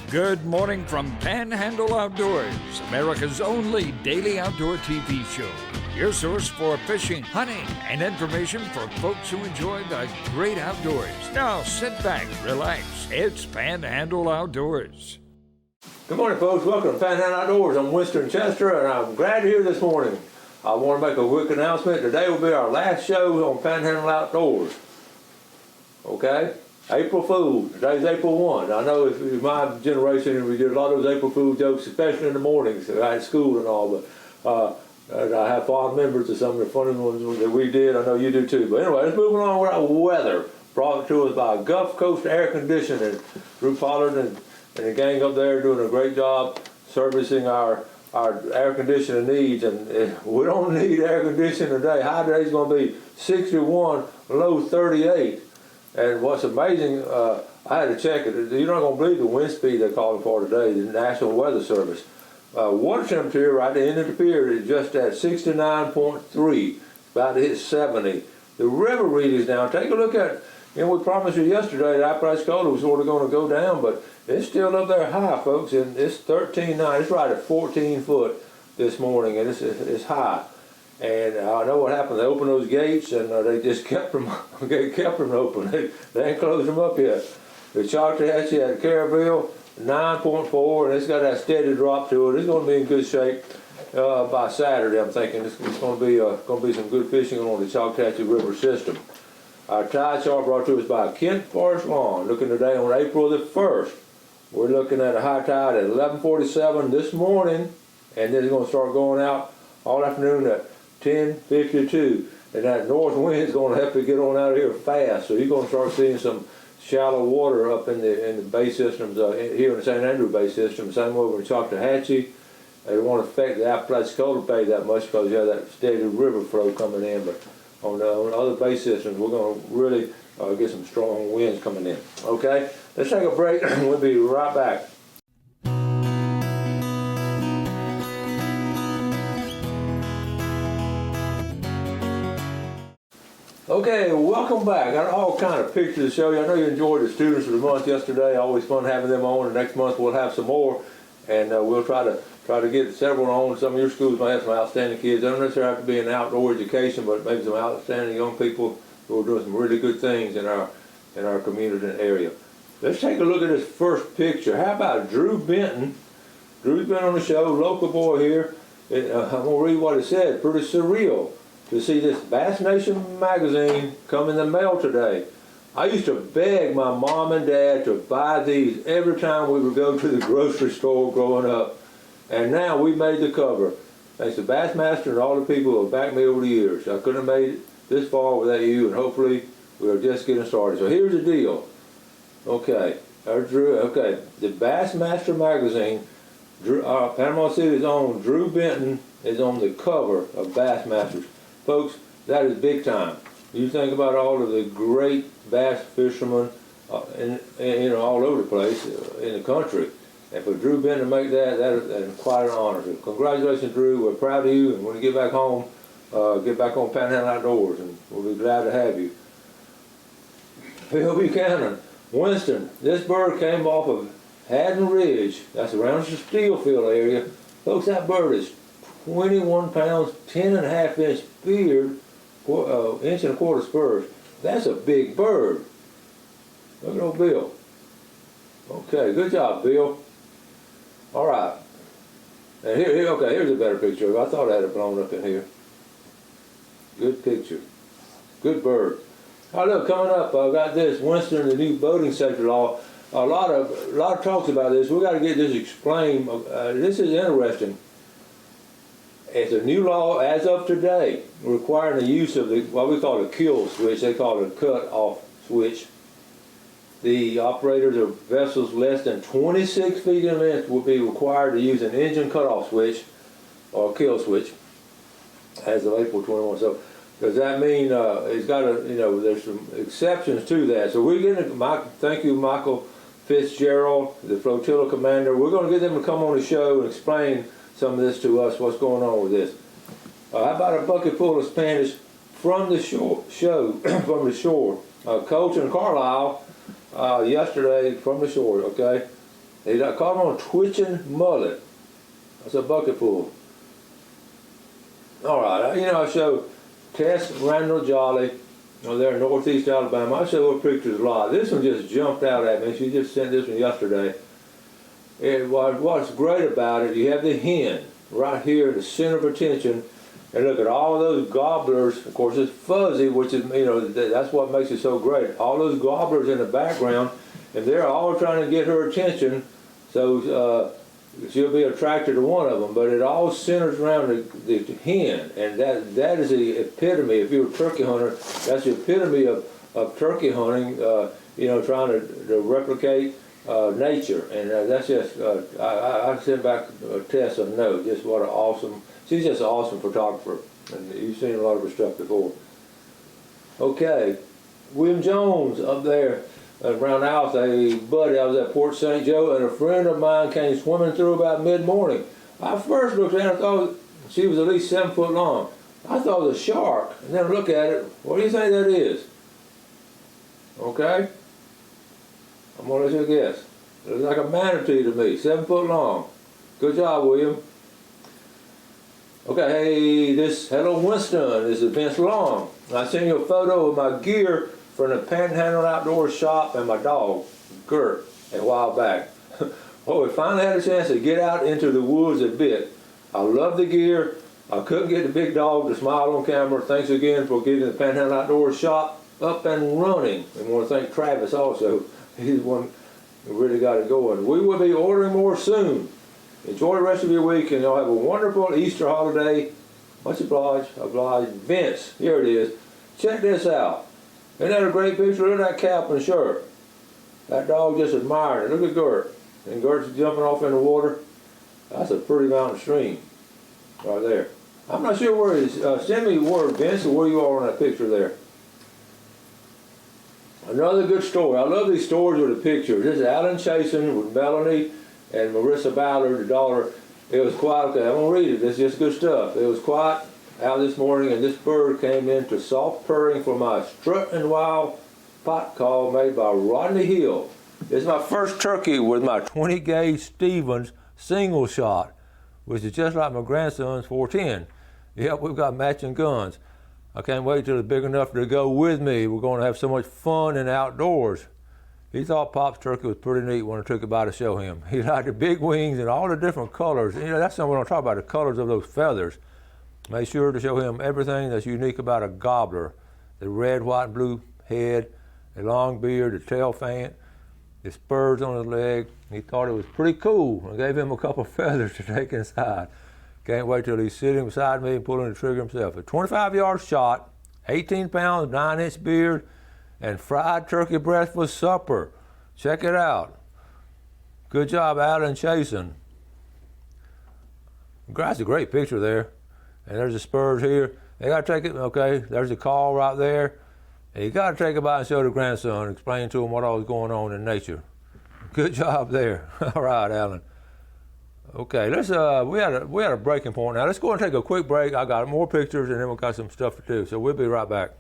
Good morning from Panhandle Outdoors, America's only daily outdoor TV show. Your source for fishing, hunting, and information for folks who enjoy the great outdoors. Now sit back, relax. It's Panhandle Outdoors. Good morning, folks. Welcome to Panhandle Outdoors. I'm Winston Chester, and I'm glad you're here this morning. I want to make a quick announcement. Today will be our last show on Panhandle Outdoors. Okay? April Fool. Today's April 1. I know if my generation, we did a lot of those April Fool jokes, especially in the mornings at school and all, but I have fond members of some of the funny ones that we did. I know you do too. But anyway, let's move on with our weather. Brought to us by Gulf Coast Air Conditioning. Drew Pollard and the gang up there doing a great job servicing our air conditioning needs. And we don't need air conditioning today. High today is going to be 61, low 38. And what's amazing, I had to check it. You're not going to believe the wind speed they're calling for today, the National Weather Service. Water temperature right at the end of the pier is just at 69.3, about to hit 70. The river readings now, take a look at, we promised you yesterday that Apalachicola was sort of going to go down, but it's still up there high, folks, and it's 13.9. It's right at 14 foot this morning, and it's high. And I know what happened. They opened those gates, and they just kept them open. They ain't closed them up yet. The Choctahatchee at Caraville, 9.4, and it's got that steady drop to it. It's going to be in good shape by Saturday. I'm thinking it's going to be some good fishing on the Choctahatchee River system. Our tide chart brought to us by Kent Forest Lawn. Looking today on April the 1st. We're looking at a high tide at 11:47 this morning, and then it's going to start going out all afternoon at 10:52, and that north wind is going to have to get on out of here fast. So you're going to start seeing some shallow water up in the bay systems here in the St. Andrew Bay system. Same over in Choctahatchee. It won't affect the Apalachicola Bay that much because you have that steady river flow coming in. But on the other bay systems, we're going to really get some strong winds coming in. Okay, let's take a break. We'll be right back. Okay, welcome back. Got all kind of pictures to show you. I know you enjoyed the students of the month yesterday. Always fun having them on. And next month we'll have some more, and we'll try to get several on. Some of your schools might have some outstanding kids. They don't necessarily have to be in outdoor education, but maybe some outstanding young people who are doing some really good things in our community and area. Let's take a look at this first picture. How about Drew Benton? Drew's been on the show, local boy here. I'm going to read what it said. Pretty surreal to see this Bass Nation magazine come in the mail today. I used to beg my mom and dad to buy these every time we would go to the grocery store growing up. And now we made the cover. Thanks to Bassmaster and all the people who have backed me over the years. I couldn't have made it this far without you, and hopefully we're just getting started. So here's the deal. Okay, the Bassmaster magazine, Panama City's own Drew Benton is on the cover of Bassmasters. Folks, that is big time. You think about all of the great bass fishermen all over the place in the country. And for Drew Benton to make that is quite an honor. So congratulations, Drew. We're proud of you. And when you get back home, get back on Panhandle Outdoors, and we'll be glad to have you. Phil Buchanan, Winston, this bird came off of Haddon Ridge. That's around the Steelfield area. Folks, that bird is 21 pounds, 10.5-inch beard, inch and a quarter spurs. That's a big bird. Look at old Bill. Okay, good job, Bill. All right. And here's a better picture. I thought I had it blown up in here. Good picture. Good bird. All right, look, coming up, I've got this, Winston, the new boating safety law. A lot of talks about this. We got to get this explained. This is interesting. It's a new law as of today requiring the use of what we call a kill switch. They call it a cut-off switch. The operators of vessels less than 26 feet in length will be required to use an engine cut-off switch or kill switch as of April 21. So does that mean it's got to, there's some exceptions to that. So we're getting, thank you, Michael Fitzgerald, the flotilla commander. We're going to get them to come on the show and explain some of this to us, what's going on with this. How about a bucket full of Spanish from the shore? Coach and Carlisle yesterday from the shore, okay? They caught them on twitching mullet. That's a bucket full. All right, I show Tess Randall Jolly there in northeast Alabama. I show her pictures a lot. This one just jumped out at me. She just sent this one yesterday. What's great about it, you have the hen right here, the center of attention, and look at all those gobblers. Of course, it's fuzzy, which is, that's what makes it so great. All those gobblers in the background, and they're all trying to get her attention, so she'll be attracted to one of them. But it all centers around the hen, and that is the epitome. If you're a turkey hunter, that's the epitome of turkey hunting. Trying to replicate nature, and that's just. I sent back Tess a note. Just what an awesome. She's just an awesome photographer, and you've seen a lot of her stuff before. Okay, William Jones up there around the house, a buddy. I was at Port St. Joe, and a friend of mine came swimming through about mid-morning. I first looked at her, I thought she was at least 7 foot long. I thought it was a shark, and then I look at it. What do you think that is? Okay, I'm gonna let you guess. It looks like a manatee to me, 7 foot long. Good job, William. Okay, hello Winston, this is Vince Long. I sent you a photo of my gear from the Panhandle Outdoor Shop and my dog, Gert, a while back. Oh, we finally had a chance to get out into the woods a bit. I love the gear. I couldn't get the big dog to smile on camera. Thanks again for getting the Panhandle Outdoor Shop up and running. And I want to thank Travis also. He's the one who really got it going. We will be ordering more soon. Enjoy the rest of your week, and you'll have a wonderful Easter holiday. Much obliged. Vince, here it is. Check this out. Isn't that a great picture? Look at that cap and shirt. That dog just admiring it. Look at Gert. And Gert's jumping off in the water. That's a pretty mountain stream right there. I'm not sure where it is. Send me word, Vince, or where you are on that picture there. Another good story. I love these stories with the pictures. This is Alan Chasen with Melanie and Marissa Ballard, the daughter. It was quiet. Okay, I'm going to read it. It's just good stuff. It was quiet out this morning, and this bird came in to soft purring for my strut and wild pot call made by Rodney Hill. This is my first turkey with my 20 gauge Stevens single shot, which is just like my grandson's 410. Yep, we've got matching guns. I can't wait till it's big enough to go with me. We're going to have so much fun in the outdoors. He thought Pop's turkey was pretty neat when I took it by to show him. He liked the big wings and all the different colors. That's something we're going to talk about, the colors of those feathers. Made sure to show him everything that's unique about a gobbler. The red, white, and blue head, the long beard, the tail fan, the spurs on his leg. He thought it was pretty cool. I gave him a couple of feathers to take inside. Can't wait till he's sitting beside me and pulling the trigger himself. A 25-yard shot, 18 pounds, 9-inch beard, and fried turkey breast for supper. Check it out. Good job, Alan Chasen. That's a great picture there. And there's the spurs here. They got to take it, okay, there's the call right there. And you got to take it by and show the grandson, explain to him what all was going on in nature. Good job there. All right, Alan. Okay, we had a breaking point now. Let's go and take a quick break. I got more pictures, and then we've got some stuff to do. So we'll be right back.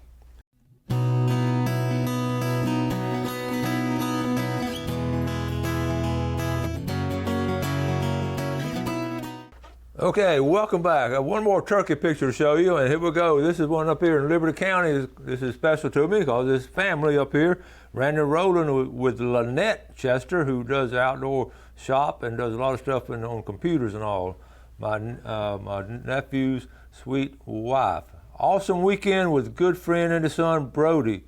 Okay, welcome back. I have one more turkey picture to show you, and here we go. This is one up here in Liberty County. This is special to me because this family up here, Randy Rowland with Lynette Chester, who does outdoor shop and does a lot of stuff on computers and all. My nephew's sweet wife. Awesome weekend with a good friend and his son, Brody.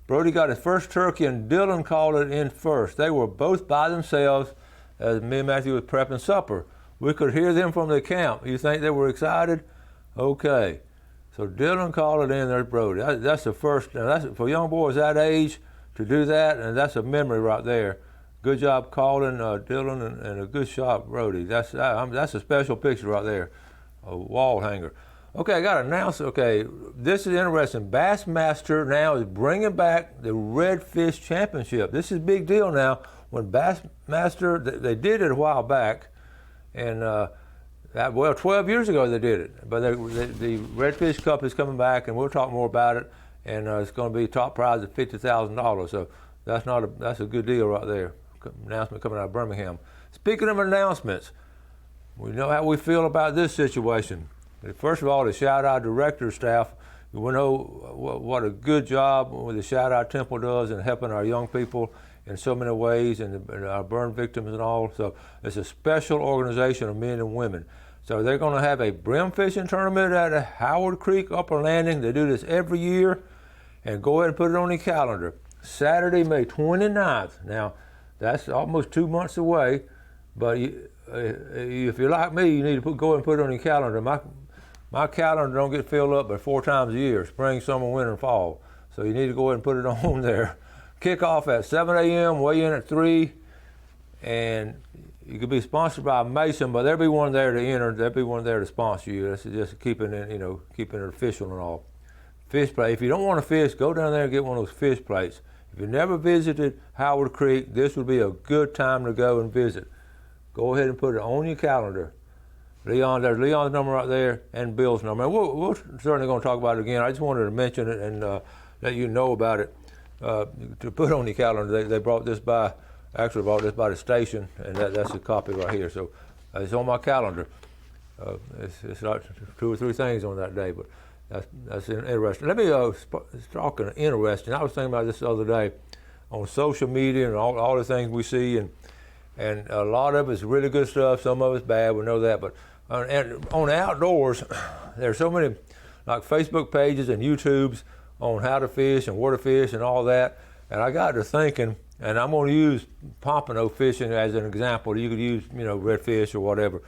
Brody got his first turkey, and Dylan called it in first. They were both by themselves as me and Matthew was prepping supper. We could hear them from the camp. You think they were excited? Okay. So Dylan called it in, there's Brody. That's the first, that's for young boys that age to do that, and that's a memory right there. Good job calling Dylan, and a good shot, Brody. That's a special picture right there, a wall hanger. Okay, I got to announce, okay, this is interesting. Bassmaster now is bringing back the Redfish Championship. This is a big deal now. When Bassmaster, they did it a while back, and 12 years ago they did it. But the Redfish Cup is coming back, and we'll talk more about it. And it's going to be top prize of $50,000. So that's a good deal right there. announcement coming out of Birmingham. Speaking of announcements, we know how we feel about this situation. First of all, to shout out director staff. We know what a good job the Shout Out Temple does in helping our young people in so many ways, and our burn victims and all. So it's a special organization of men and women. So they're going to have a brim fishing tournament at Howard Creek Upper Landing. They do this every year, and go ahead and put it on your calendar. Saturday, May 29th. Now, that's almost 2 months away, but if you're like me, you need to go ahead and put it on your calendar. My calendar don't get filled up but 4 times a year, spring, summer, winter, and fall. So you need to go ahead and put it on there. Kick off at 7 a.m., weigh in at 3, and you could be sponsored by Mason, but there'll be one there to enter. There'll be one there to sponsor you. That's just keeping it, keeping it official and all. Fish plate. If you don't want to fish, go down there and get one of those fish plates. If you've never visited Howard Creek, this would be a good time to go and visit. Go ahead and put it on your calendar. Leon, there's Leon's number right there and Bill's number. And we're certainly going to talk about it again. I just wanted to mention it and let you know about it. To put on your calendar, they brought this by the station, and that's a copy right here. So it's on my calendar. It's like 2 or 3 things on that day, but that's interesting. Let me talking interesting. I was thinking about this the other day on social media and all the things we see, and a lot of it's really good stuff. Some of it's bad. We know that, but on the outdoors, there's so many like Facebook pages and YouTubes on how to fish and where to fish and all that. And I got to thinking, and I'm going to use pompano fishing as an example. You could use, redfish or whatever.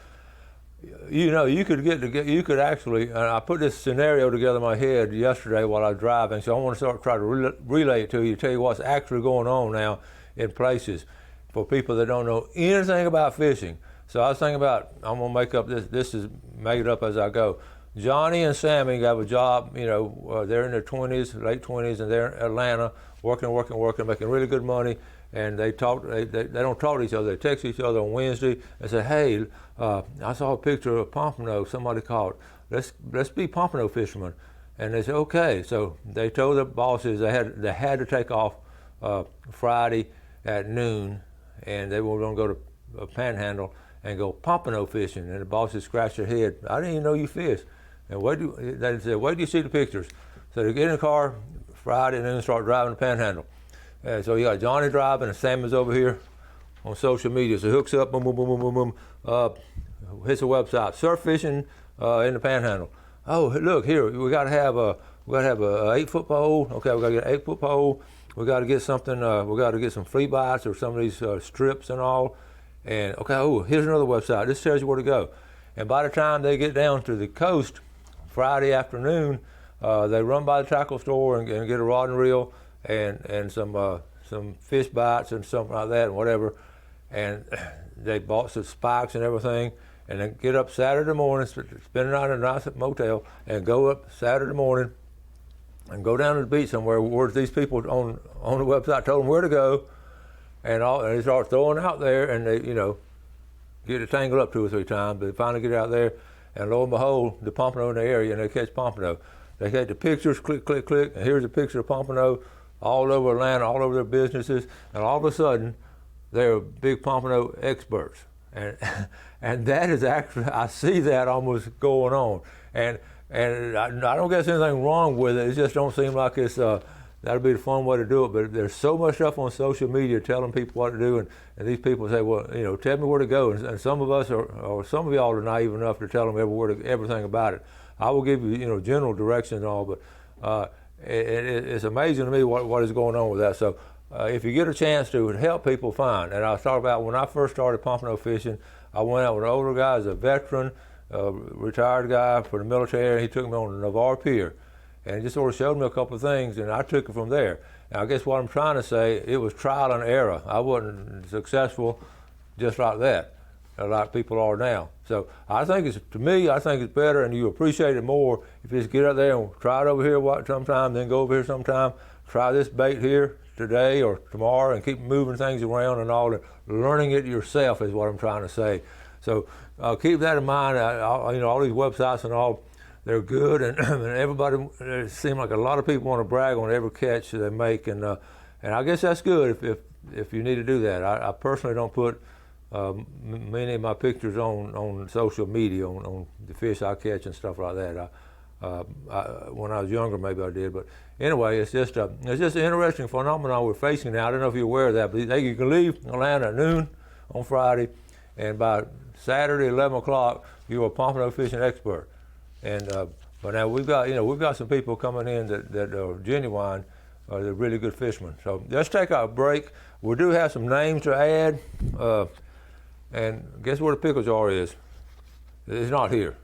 You could actually, and I put this scenario together in my head yesterday while I was driving, so I want to try to relay it to you, tell you what's actually going on now in places for people that don't know anything about fishing. So I was thinking about, I'm going to make up this is made up as I go. Johnny and Sammy have a job, they're in their 20s, late 20s, and they're in Atlanta, working, making really good money, and they don't talk to each other. They text each other on Wednesday and say, hey, I saw a picture of pompano somebody caught. Let's be pompano fishermen. And they said, okay. So they told their bosses they had to take off Friday at noon, and they were going to go to Panhandle and go pompano fishing. And the bosses scratched their head. I didn't even know you fish. And they said, wait till you see the pictures. So they get in the car Friday and then start driving to Panhandle. And so you got Johnny driving and Sammy's over here on social media. So hooks up, boom, boom, boom, boom, boom, boom, hits the website, surf fishing in the Panhandle. Oh, look here, we got to have a 8-foot pole. Okay, we got to get an 8-foot pole. We got to get something. We got to get some free bites or some of these strips and all. And okay, here's another website. This tells you where to go. And by the time they get down to the coast, Friday afternoon, they run by the tackle store and get a rod and reel and some fish bites and something like that and whatever. And they bought some spikes and everything. And then get up Saturday morning, spend the night in a nice motel, and go up Saturday morning and go down to the beach somewhere where these people on the website told them where to go, and they start throwing out there, and they get it tangled up 2 or 3 times. But they finally get out there, and lo and behold, the pompano in the area, and they catch pompano. They take the pictures, click, click, click, and here's a picture of pompano all over Atlanta, all over their businesses, and all of a sudden, they're big pompano experts. And that is actually, I see that almost going on. And I don't guess anything wrong with it. It just don't seem like it's, that'd be the fun way to do it. But there's so much stuff on social media telling people what to do. And these people say, well, tell me where to go. And some of us or some of y'all are naive enough to tell them everything about it. I will give you, general directions and all, but it's amazing to me what is going on with that. So if you get a chance to help people find, and I was talking about when I first started pompano fishing, I went out with an older guy as a veteran, retired guy for the military, and he took me on the Navarre Pier. And he just sort of showed me a couple of things, and I took it from there. And I guess what I'm trying to say, it was trial and error. I wasn't successful just like that, like people are now. So I think it's better, and you appreciate it more if you just get out there and try it over here sometime, then go over here sometime, try this bait here today or tomorrow, and keep moving things around and all, and learning it yourself is what I'm trying to say. So keep that in mind. All these websites and all, they're good, and everybody, it seems like a lot of people want to brag on every catch they make, and I guess that's good. If if you need to do that. I personally don't put many of my pictures on social media, on the fish I catch and stuff like that. When I was younger, maybe I did, but anyway, it's just an interesting phenomenon we're facing now. I don't know if you're aware of that, but you can leave Atlanta at noon on Friday, and by Saturday 11 o'clock, you're a pompano fishing expert. And but now we've got some people coming in that are genuine. They're really good fishermen. So let's take a break. We do have some names to add, and guess where the pickle jar is? It's not here.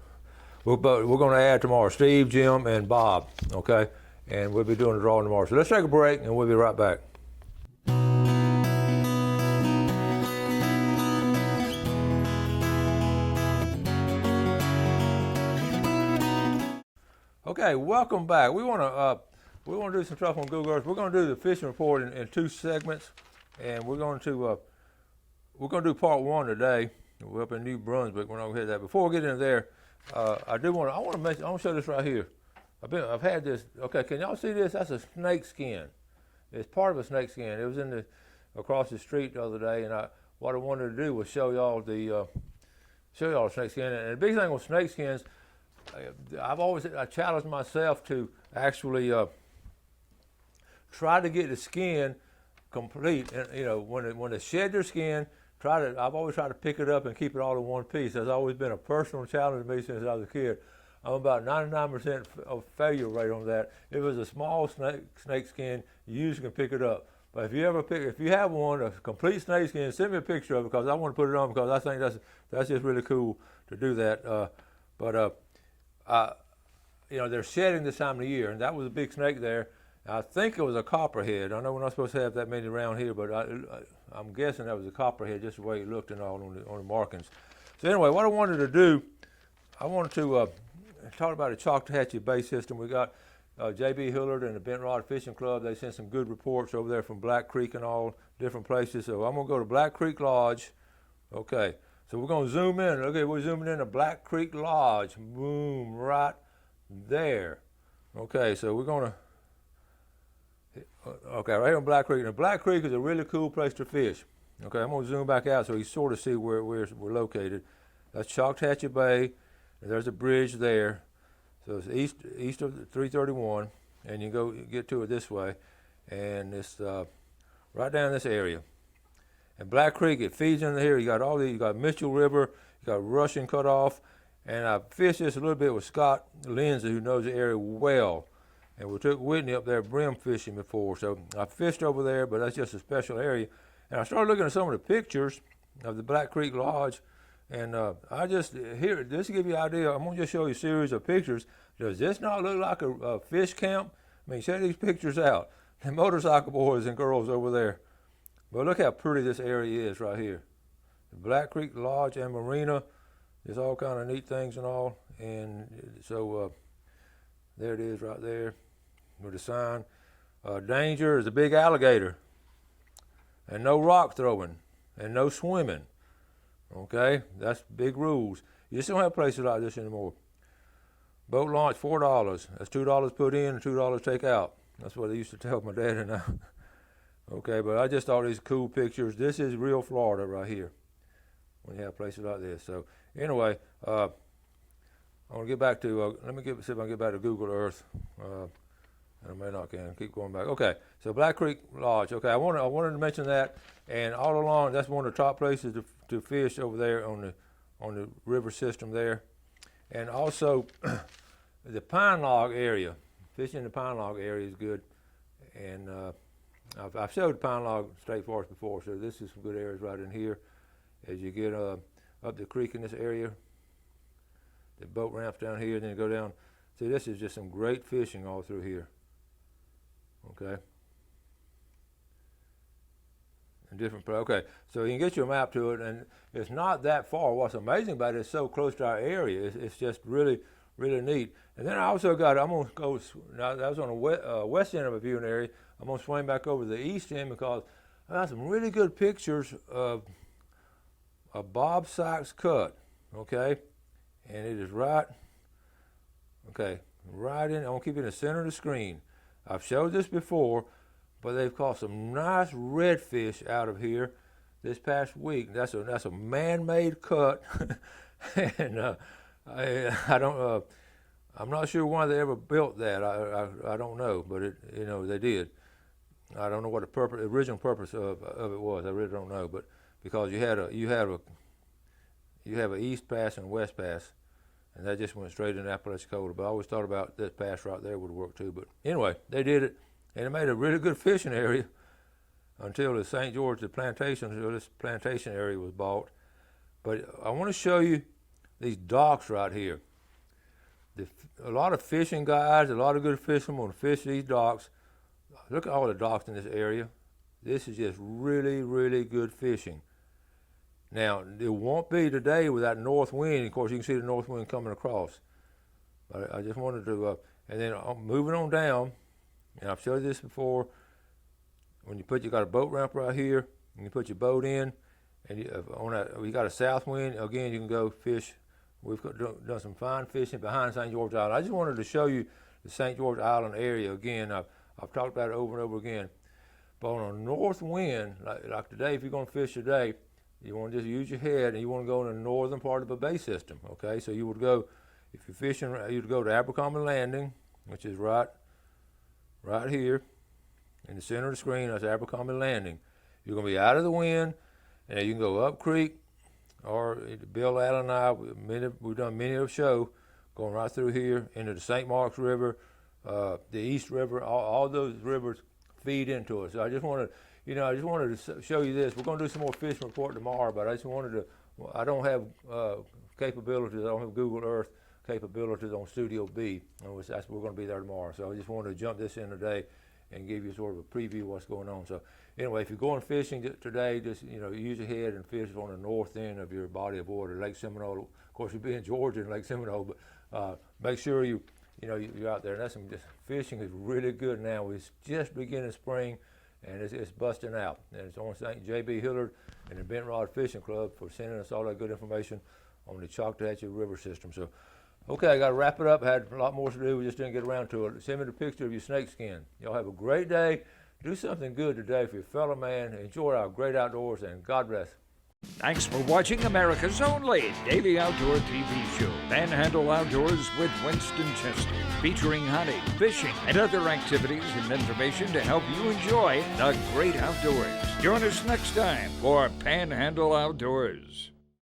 But we're going to add tomorrow, Steve, Jim, and Bob, okay? And we'll be doing the drawing tomorrow. So let's take a break, and we'll be right back. Okay, welcome back. We want to do some stuff on Google Earth. We're going to do the fishing report in 2 segments, and we're going to do part 1 today. We're up in New Brunswick. We're not going to hit that. Before we get into there, I want to show this right here. I've had this. Okay, can y'all see this? That's a snake skin. It's part of a snake skin. It was across the street the other day, and what I wanted to do was show y'all the snake skin. And the big thing with snake skins, I challenged myself to actually try to get the skin complete. And when they shed their skin, I've always tried to pick it up and keep it all in one piece. That's always been a personal challenge to me since I was a kid. I'm about 99% of failure rate on that. If it was a small snake skin, you usually can pick it up. But if you have one, a complete snake skin, send me a picture of it because I want to put it on because I think that's just really cool to do that. They're shedding this time of the year, and that was a big snake there. I think it was a copperhead. I know we're not supposed to have that many around here, but I'm guessing that was a copperhead, just the way it looked and all on the markings. So anyway, what I wanted to do, I wanted to talk about the Choctawhatchee Bay system. We got J.B. Hillard and the Bent Rod Fishing Club. They sent some good reports over there from Black Creek and all different places. So I'm going to go to Black Creek Lodge. Okay, so we're going to zoom in. Okay, we're zooming in to Black Creek Lodge. Boom, right there. Okay, so we're going to, right here on Black Creek. Now, Black Creek is a really cool place to fish. Okay, I'm going to zoom back out so you sort of see where we're located. That's Choctawhatchee Bay. And there's a bridge there. So it's east of 331, and you get to it this way. And it's right down this area. And Black Creek, it feeds into here. You got Mitchell River, you got Russian Cutoff, and I fished this a little bit with Scott Lindsay, who knows the area well. And we took Whitney up there brim fishing before. So I fished over there, but that's just a special area. And I started looking at some of the pictures of the Black Creek Lodge, and just to give you an idea, I'm going to just show you a series of pictures. Does this not look like a fish camp? I mean, check these pictures out. The motorcycle boys and girls over there. But look how pretty this area is right here. The Black Creek Lodge and Marina. There's all kind of neat things and all. And so there it is right there with the sign. Danger is a big alligator. And no rock throwing. And no swimming. Okay, that's big rules. You just don't have places like this anymore. Boat launch, $4. That's $2 put in and $2 take out. That's what they used to tell my dad and I. Okay, but I just thought these cool pictures. This is real Florida right here when you have places like this. So anyway, I want to get back to, see if I can get back to Google Earth. I may not can. Keep going back. Okay, so Black Creek Lodge. Okay, I wanted to mention that, and all along that's one of the top places to fish over there on the river system there, and also the pine log area. Fishing in the pine log area is good, and I've showed pine log state forest before, so this is some good areas right in here. As you get up the creek in this area, the boat ramps down here, then you go down. See, this is just some great fishing all through here. Okay. Okay, so you can get your map to it, and it's not that far. What's amazing about it is so close to our area. It's just really, really neat. And then I also I'm going to go, now that was on the west end of a viewing area. I'm going to swing back over to the east end because I got some really good pictures of a Bob Sykes cut, okay? And it is right in, I'm going to keep it in the center of the screen. I've showed this before, but they've caught some nice redfish out of here this past week. That's a man-made cut, and I don't. I'm not sure why they ever built that. I don't know, but they did. I don't know what the original purpose of it was. I really don't know, but because you have an east pass and a west pass, and that just went straight into Apalachicola. But I always thought about this pass right there would work too. But anyway, they did it, and it made a really good fishing area until the St. George, this plantation area was bought. But I want to show you these docks right here. A lot of fishing guys, a lot of good fishermen want to fish these docks. Look at all the docks in this area. This is just really, really good fishing. Now, it won't be today with that north wind. Of course, you can see the north wind coming across. But I just wanted to, and then moving on down, and I've showed you this before, when you got a boat ramp right here, and you put your boat in, and we got a south wind, again, you can go fish. We've done some fine fishing behind St. George Island. I just wanted to show you the St. George Island area again. I've talked about it over and over again. But on a north wind, like today, if you're going to fish today, you want to just use your head, and you want to go in the northern part of the bay system, okay? So you would go, if you're fishing, you'd go to Abercrombie Landing, which is right here in the center of the screen. That's Abercrombie Landing. You're going to be out of the wind, and you can go up creek, or Bill Allen and I, we've done many of show going right through here into the St. Marks River, the East River. All those rivers feed into it. So I just wanted to show you this. We're going to do some more fishing report tomorrow, but I don't have capabilities. I don't have Google Earth capabilities on Studio B. We're going to be there tomorrow. So I just wanted to jump this in today and give you sort of a preview of what's going on. So anyway, if you're going fishing today, just use your head and fish on the north end of your body of water, Lake Seminole. Of course, you'll be in Georgia and Lake Seminole, but make sure you're out there. And fishing is really good now. We're just beginning spring, and it's busting out. And it's on St. J.B. Hillard and the Bent Rod Fishing Club for sending us all that good information on the Choctawhatchee River system. So, okay, I got to wrap it up. I had a lot more to do. We just didn't get around to it. Send me the picture of your snake skin. Y'all have a great day. Do something good today for your fellow man. Enjoy our great outdoors, and God bless. Thanks for watching America's only daily outdoor TV show, Panhandle Outdoors with Winston Chester, featuring hunting, fishing, and other activities and information to help you enjoy the great outdoors. Join us next time for Panhandle Outdoors.